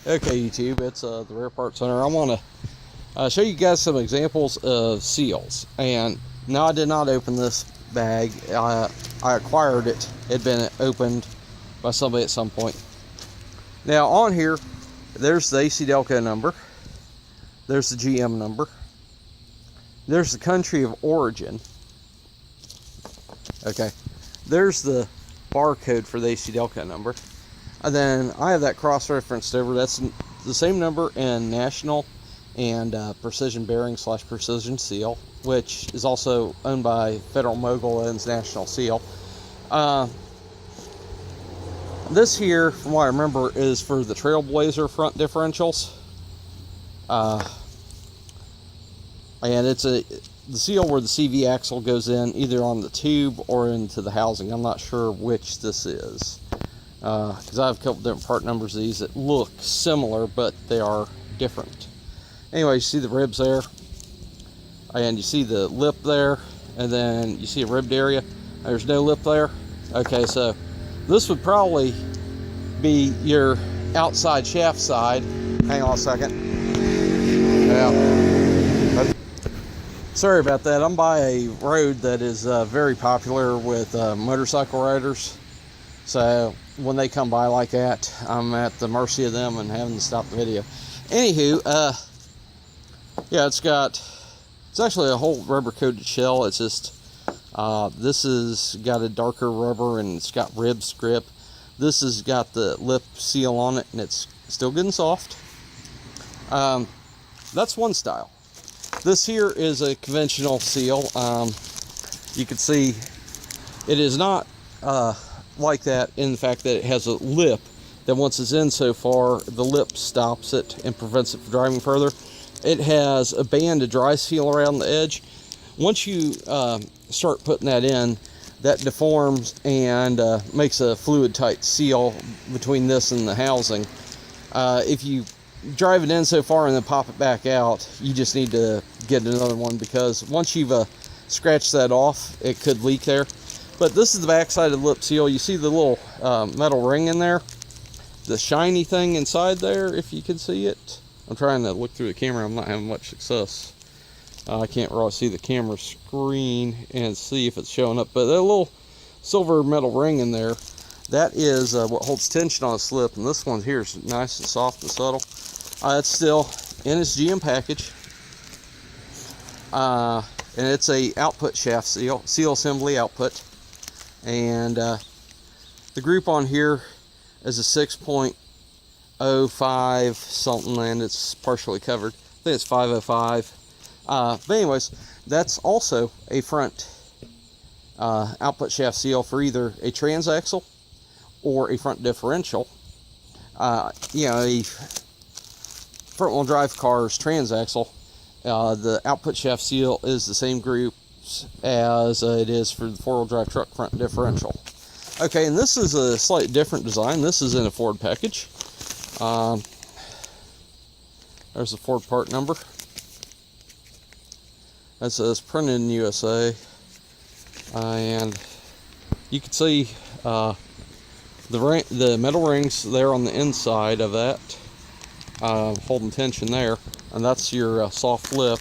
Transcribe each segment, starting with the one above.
Okay, YouTube, it's the Rare Parts Center. I want to show you guys some examples of seals. And now I did not open this bag. I acquired it. It had been opened by somebody at some point. Now on here, there's the AC Delco number. There's the GM number. There's the country of origin. Okay. There's the barcode for the AC Delco number. And then I have that cross-referenced over. That's the same number in National and Precision Bearing / Precision Seal, which is also owned by Federal Mogul and National Seal. This here, from what I remember, is for the Trailblazer front differentials. And it's the seal where the CV axle goes in, either on the tube or into the housing. I'm not sure which this is, because I have a couple different part numbers of these that look similar, but they are different. Anyway, you see the ribs there, and you see the lip there, and then you see a ribbed area. There's no lip there. Okay, so this would probably be your outside shaft side. Hang on a second. Yeah. Sorry about that. I'm by a road that is very popular with motorcycle riders. So when they come by like that, I'm at the mercy of them and having to stop the video. Anywho, yeah, it's actually a whole rubber coated shell. It's just, this has got a darker rubber and it's got ribs grip. This has got the lip seal on it and it's still good and soft. That's one style. This here is a conventional seal. You can see it is not like that in the fact that it has a lip that once it's in so far, the lip stops it and prevents it from driving further. It has a band of dry seal around the edge. Once you start putting that in, that deforms and makes a fluid tight seal between this and the housing. If you drive it in so far and then pop it back out, you just need to get another one, because once you've scratched that off, it could leak there. But this is the backside of the lip seal. You see the little metal ring in there, the shiny thing inside there, if you can see it. I'm trying to look through the camera. I'm not having much success. I can't really see the camera screen and see if it's showing up, but that little silver metal ring in there, that is what holds tension on a slip. And this one here is nice and soft and subtle. It's still in its GM package, and it's a output shaft seal assembly output, and the group on here is a 6.05 something, and it's partially covered. I think it's 505. But anyways, that's also a front output shaft seal for either a transaxle or a front differential. You know, a front-wheel drive car's transaxle, the output shaft seal is the same group as it is for the four-wheel drive truck front differential. Okay, and this is a slightly different design. This is in a Ford package. There's the Ford part number. That says printed in USA, and you can see the metal rings there on the inside of that, holding tension there, and that's your soft lip,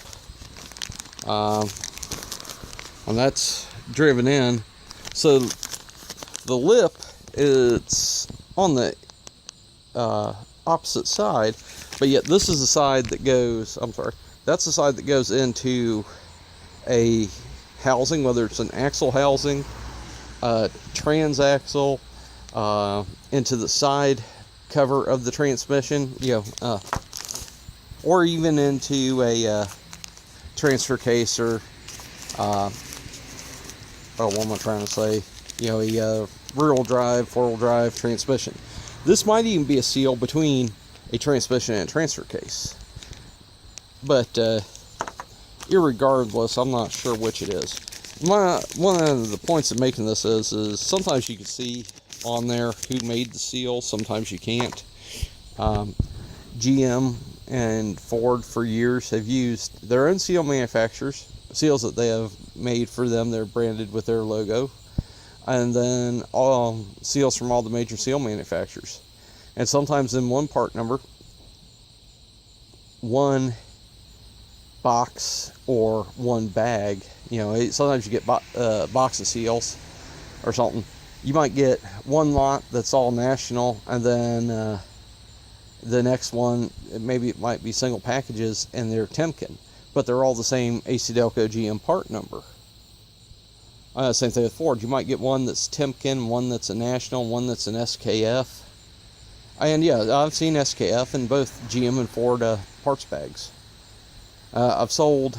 and that's driven in. So the lip is on the opposite side, but yet this is the side that goes, that's the side that goes into a housing, whether it's an axle housing, transaxle, into the side cover of the transmission, or even into a transfer case, or what am I trying to say? A rear-wheel drive, four-wheel drive transmission. This might even be a seal between a transmission and a transfer case. But irregardless, I'm not sure which it is. One of the points of making this is sometimes you can see on there who made the seal, sometimes you can't. GM and Ford for years have used their own seal manufacturers, seals that they have made for them. They're branded with their logo, and then seals from all the major seal manufacturers. And sometimes in one part number one box or one bag. You know, sometimes you get box of seals or something. You might get one lot that's all national, and then the next one, maybe it might be single packages and they're Timken, but they're all the same AC Delco GM part number. Same thing with Ford. You might get one that's Timken, one that's a national, one that's an SKF. And yeah, I've seen SKF in both GM and Ford parts bags. I've sold,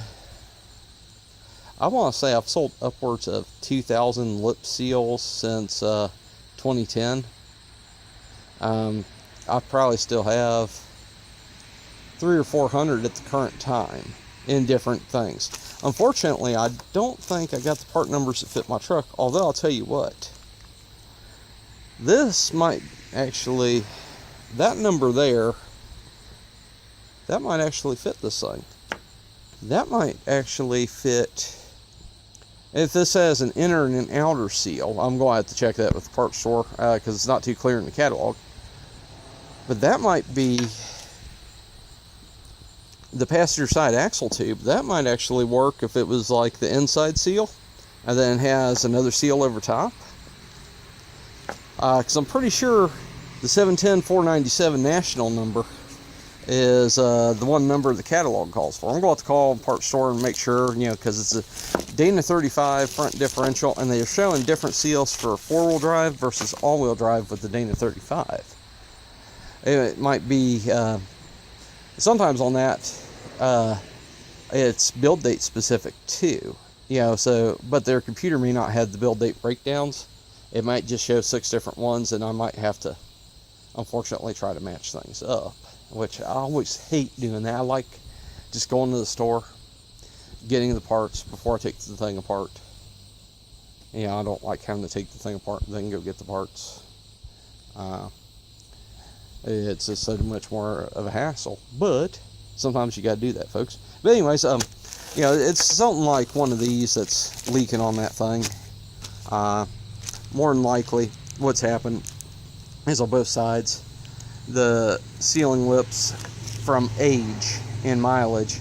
I want to say I've sold upwards of 2,000 lip seals since 2010. I probably still have 300 or 400 at the current time in different things. Unfortunately, I don't think I got the part numbers that fit my truck, although I'll tell you what, this might actually, that number there, that might actually fit this thing. That might actually fit, if this has an inner and an outer seal. I'm going to have to check that with the parts store because it's not too clear in the catalog. But that might be the passenger side axle tube. That might actually work if it was like the inside seal and then has another seal over top. Because I'm pretty sure the 710-497 national number is the one number the catalog calls for. I'm going to have to call the parts store and make sure, you know, because it's a Dana 35 front differential, and they are showing different seals for four-wheel drive versus all-wheel drive with the Dana 35. It might be, sometimes on that, it's build date specific too, you know, so, but their computer may not have the build date breakdowns. It might just show 6 different ones, and I might have to, unfortunately, try to match things up, which I always hate doing that. I like just going to the store, getting the parts before I take the thing apart. You know, I don't like having to take the thing apart and then go get the parts. It's just so much more of a hassle, but sometimes you got to do that, folks. But anyways, you know, it's something like one of these that's leaking on that thing. More than likely, what's happened is on both sides, the sealing lips from age and mileage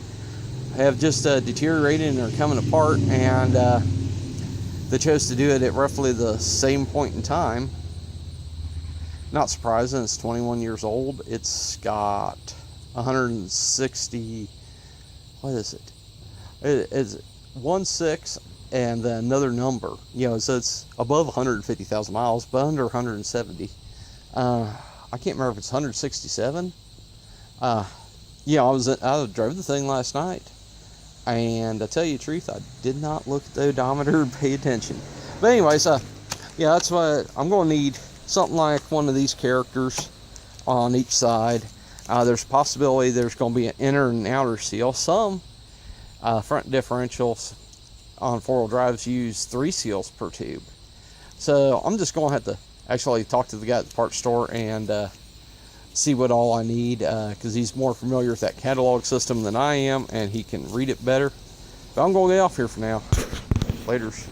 have just deteriorated and are coming apart, and they chose to do it at roughly the same point in time. Not surprising, it's 21 years old. It's got 160, what is it? It's 1.6 and then another number. You know, so it's above 150,000 miles, but under 170. I can't remember if it's 167. Yeah, I drove the thing last night, and to tell you the truth, I did not look at the odometer and pay attention. But anyways, yeah, that's why I'm going to need something like one of these characters on each side. There's a possibility there's going to be an inner and outer seal. Some front differentials on four-wheel drives use 3 seals per tube. So I'm just going to have to actually talk to the guy at the parts store and see what all I need, because he's more familiar with that catalog system than I am, and he can read it better. But I'm going to get off here for now. Laters.